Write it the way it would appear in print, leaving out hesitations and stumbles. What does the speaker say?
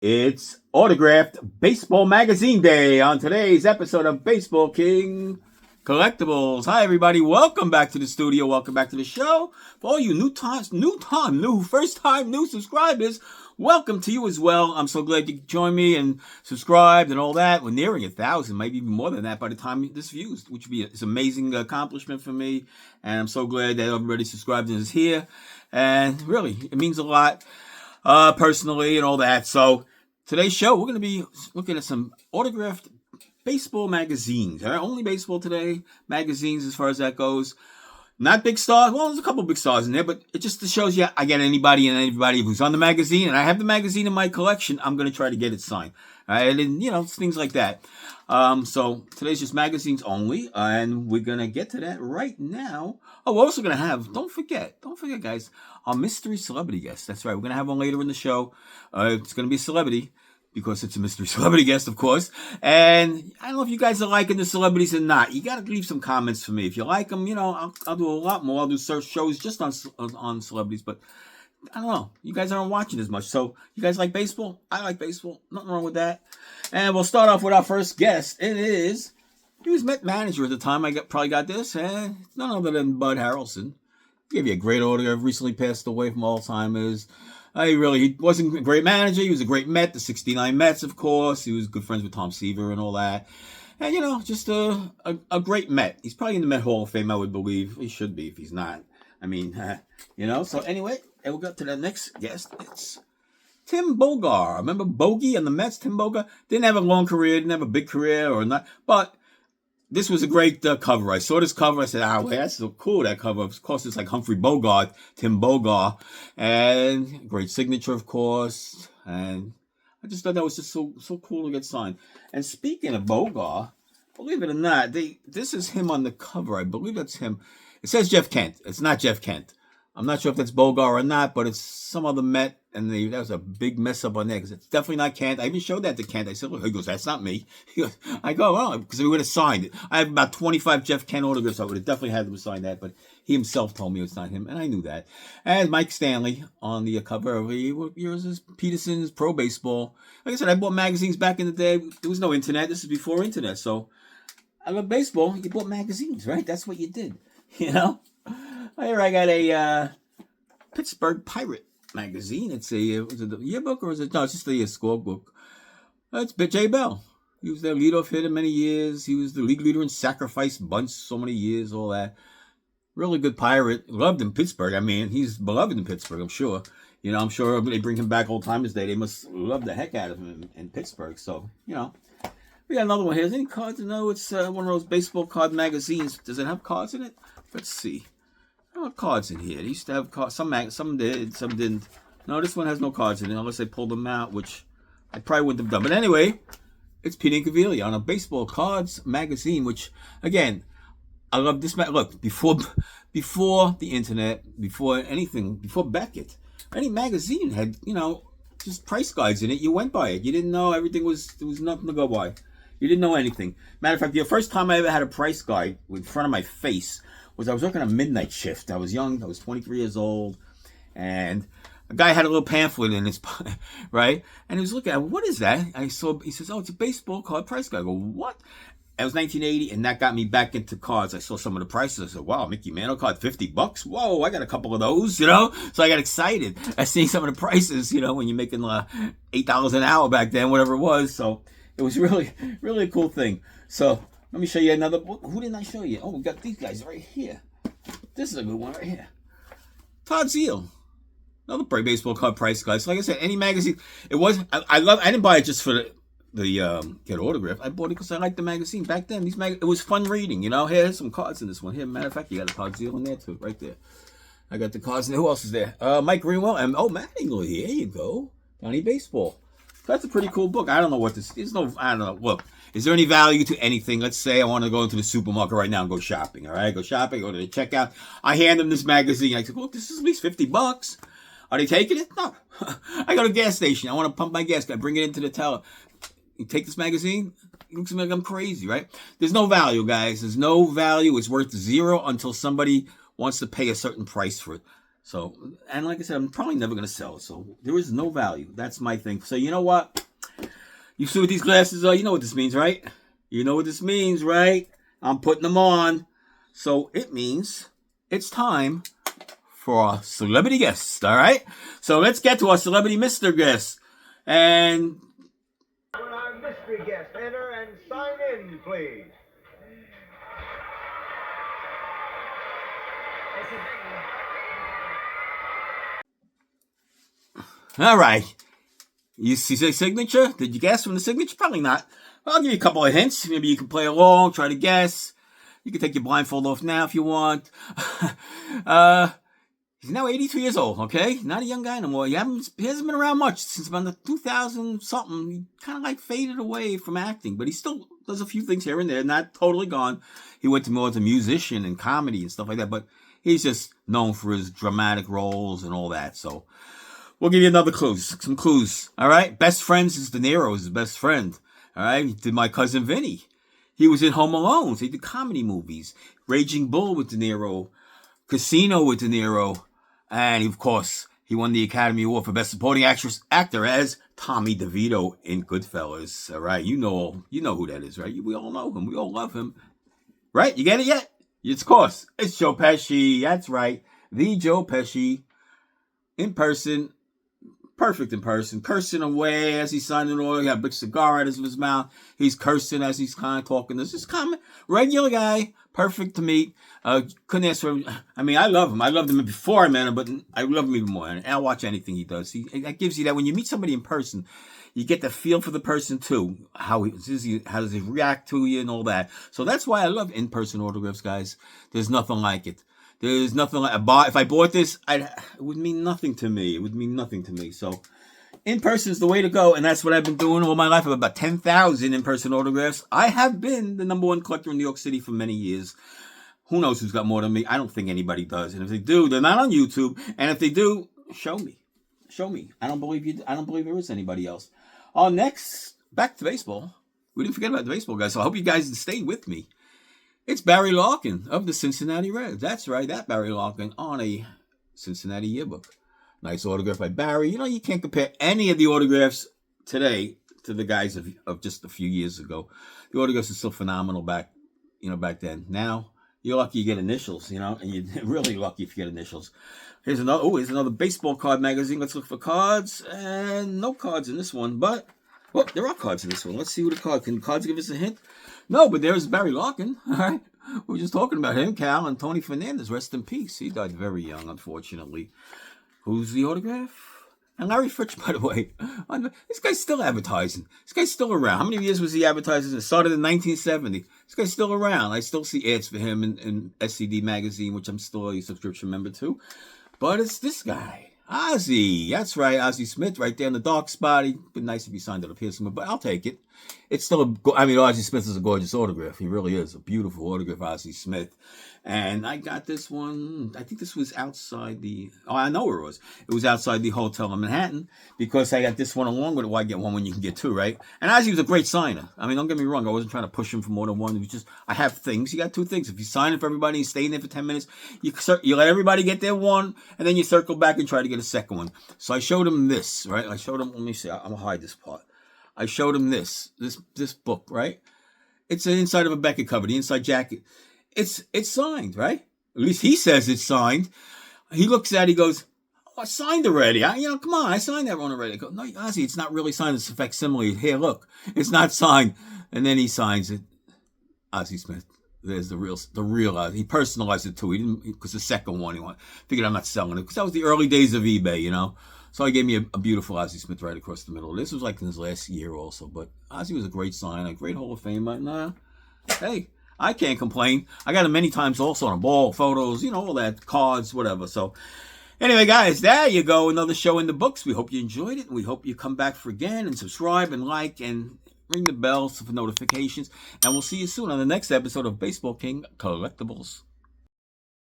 It's autographed baseball magazine day on today's episode of Baseball King Collectibles. Hi, everybody. Welcome back to the studio. Welcome back to the show. For all you first time new subscribers, welcome to you as well. I'm so glad you joined me and subscribed and all that. We're nearing 1,000, maybe even more than that by the time this views, which would be an amazing accomplishment for me. And I'm so glad that everybody subscribed and is here. And really, it means a lot personally and all that. So today's show, we're going to be looking at some autographed baseball magazines. All right? Only baseball today magazines as far as that goes. Not big stars. Well, there's a couple big stars in there, but it just shows you I get anybody and everybody who's on the magazine, and I have the magazine in my collection. I'm going to try to get it signed. All right? And, things like that. So today's just magazines only, and we're going to get to that right now. Oh, we're also going to have, don't forget, guys, our mystery celebrity guest. That's right. We're going to have one later in the show. It's going to be a celebrity because it's a mystery celebrity guest, of course. And I don't know if you guys are liking the celebrities or not. You got to leave some comments for me. If you like them, I'll do a lot more. I'll do search shows just on celebrities, but I don't know. You guys aren't watching as much. So you guys like baseball? I like baseball. Nothing wrong with that. And we'll start off with our first guest. He was Met manager at the time. Probably got this. None other than Bud Harrelson. He gave you a great autograph. Recently passed away from Alzheimer's. He wasn't a great manager. He was a great Met. The 69 Mets, of course. He was good friends with Tom Seaver and all that. And, just a great Met. He's probably in the Met Hall of Fame, I would believe. He should be if he's not. So anyway, and we'll go to the next guest. It's Tim Bogar. Remember Bogey on the Mets? Tim Bogar didn't have a long career, didn't have a big career or not, but this was a great cover. I saw this cover. I said, that's so cool, that cover. Of course, it's like Humphrey Bogart, Tim Bogar, and great signature, of course. And I just thought that was just so cool to get signed. And speaking of Bogar, believe it or not, this is him on the cover. I believe that's him. It says Jeff Kent. It's not Jeff Kent. I'm not sure if that's Bogar or not, but it's some other Met, and that was a big mess up on there because it's definitely not Kent. I even showed that to Kent. I said, look, he goes, that's not me. I go, oh, because we would have signed it. I have about 25 Jeff Kent autographs. So I would have definitely had him sign that, but he himself told me it's not him, and I knew that. And Mike Stanley on the cover of what year is this? Peterson's Pro Baseball. Like I said, I bought magazines back in the day. There was no internet. This is before internet, so I love baseball. You bought magazines, right? That's what you did, Here I got a Pittsburgh Pirate magazine. It's was it the yearbook or is it? No, it's just the scorebook. It's Jay Bell. He was their leadoff hitter many years. He was the league leader in sacrifice bunts so many years, all that. Really good Pirate. Loved in Pittsburgh. I mean, he's beloved in Pittsburgh, I'm sure. I'm sure they bring him back old timers day. They must love the heck out of him in Pittsburgh. So, we got another one here. Is any cards? No, it's one of those baseball card magazines. Does it have cards in it? Let's see. There are cards in here. They used to have cards. Some did, some didn't. No, this one has no cards in it unless they pulled them out, which I probably wouldn't have done. But anyway, it's Pete Incaviglia on a baseball cards magazine, which, again, I love this. Look, before the internet, before anything, before Beckett, any magazine had, just price guides in it. You went by it. You didn't know everything there was nothing to go by. You didn't know anything. Matter of fact, the first time I ever had a price guide in front of my face was I was working a midnight shift. I was young. I was 23 years old. And a guy had a little pamphlet in his, right? And he was looking at, what is that? He says, oh, it's a baseball card price guide. I go, what? It was 1980, and that got me back into cards. I saw some of the prices. I said, wow, Mickey Mantle card, $50. Whoa, I got a couple of those, So I got excited. I seen some of the prices, when you're making $8 an hour back then, whatever it was. So it was really, really a cool thing. So let me show you another. Who didn't I show you? Oh, we got these guys right here. This is a good one right here. Todd Zeal. Another baseball card price guide. So like I said, any magazine. It was. I didn't buy it just for the get autograph. I bought it because I liked the magazine. Back then, it was fun reading. Here's some cards in this one. Here, matter of fact, you got a Todd Zeal in there too, right there. I got the cards in there. Who else is there? Mike Greenwell and Mattingly. Here you go. Johnny Baseball. So that's a pretty cool book. I don't know what this is. I don't know. Look. Is there any value to anything? Let's say I want to go into the supermarket right now and go shopping. All right, go shopping, go to the checkout. I hand them this magazine. I say, look, this is at least $50. Are they taking it? No. I go to a gas station. I want to pump my gas. I bring it into the teller. You take this magazine? It looks like I'm crazy, right? There's no value, guys. There's no value. It's worth zero until somebody wants to pay a certain price for it. So, and like I said, I'm probably never going to sell it. So there is no value. That's my thing. So you know what? You see what these glasses are? You know what this means, right? You know what this means, right? I'm putting them on. So it means it's time for our celebrity guest, all right? So let's get to our celebrity Mr. Guest. And our mystery guest, enter and sign in, please. all right. You see the signature? Did you guess from the signature? Probably not. I'll give you a couple of hints. Maybe you can play along, try to guess. You can take your blindfold off now if you want. He's now 82 years old, okay? Not a young guy no more. He hasn't been around much since about the 2000 something. He kind of like faded away from acting, but he still does a few things here and there. Not totally gone. He went to more as a musician and comedy and stuff like that, but he's just known for his dramatic roles and all that. So we'll give you some clues. All right, best friends is De Niro is his best friend. All right, he did My Cousin Vinny. He was in Home Alone. So he did comedy movies. Raging Bull with De Niro, Casino with De Niro. And, of course, he won the Academy Award for Best Supporting Actor as Tommy DeVito in Goodfellas. All right, you know who that is, right? We all know him. We all love him. Right? You get it yet? Of course. It's Joe Pesci. That's right. The Joe Pesci. In person. Perfect in person. Cursing away as he's signing an order. He got a big cigar out of his mouth. He's cursing as he's kind of talking. This is common. Regular guy. Perfect to meet. Couldn't ask for him. I mean, I love him. I loved him before I met him, but I love him even more. And I'll watch anything he does. That gives you that when you meet somebody in person, you get the feel for the person too. How does he react to you and all that. So that's why I love in-person autographs, guys. There's nothing like it. There's nothing like if I bought this, it would mean nothing to me. It would mean nothing to me. So in person is the way to go, and that's what I've been doing all my life. I have about 10,000 in-person autographs. I have been the #1 collector in New York City for many years. Who knows who's got more than me? I don't think anybody does. And if they do, they're not on YouTube. And if they do, show me. Show me. I don't believe you. I don't believe there is anybody else. Next, back to baseball. We didn't forget about the baseball, guys. So I hope you guys stayed with me. It's Barry Larkin of the Cincinnati Reds. That's right, that Barry Larkin on a Cincinnati yearbook. Nice autograph by Barry. You know, you can't compare any of the autographs today to the guys of just a few years ago. The autographs are still phenomenal back then. Now, you're lucky you get initials, and you're really lucky if you get initials. Here's another baseball card magazine. Let's look for cards. And no cards in this one, but there are cards in this one. Let's see who the card. Can cards give us a hint? No, but there's Barry Larkin. All right. We were just talking about him, Cal, and Tony Fernandez. Rest in peace. He died very young, unfortunately. Who's the autograph? And Larry Fitch, by the way. This guy's still advertising. This guy's still around. How many years was he advertising? It started in 1970. This guy's still around. I still see ads for him in SCD magazine, which I'm still a subscription member to. But it's this guy. Ozzie. That's right, Ozzie Smith, right there in the dark spot. It'd be nice if he signed it up here somewhere, but I'll take it. It's still Ozzie Smith is a gorgeous autograph. He really is. A beautiful autograph, Ozzie Smith. And I got this one. I think this was outside I know where it was. It was outside the hotel in Manhattan because I got this one along with it. Why get one when you can get two, right? And Ozzie was a great signer. I mean, don't get me wrong. I wasn't trying to push him for more than one. It was just, I have things. You got two things. If you sign it for everybody and stay in there for 10 minutes, you let everybody get their one, and then you circle back and try to get a second one. So I showed him this, right? Let me see. I'm going to hide this part. I showed him this book, right? It's the inside of a Beckett cover, the inside jacket. It's signed, right? At least he says it's signed. He looks at it, he goes, I signed already. Come on, I signed that one already. I go, no, Ozzie, it's not really signed. It's a facsimile. Here, look, it's not signed. And then he signs it. Ozzie Smith. There's the real Ozzie. He personalized it too. He didn't, because the second one he figured I'm not selling it because that was the early days of eBay, So he gave me a beautiful Ozzie Smith right across the middle. This was like in his last year also, but Ozzie was a great signer, a great Hall of Famer. And hey, I can't complain. I got him many times also on a ball, photos, all that, cards, whatever. So anyway, guys, there you go. Another show in the books. We hope you enjoyed it. We hope you come back for again and subscribe and like and ring the bell for notifications. And we'll see you soon on the next episode of Baseball King Collectibles.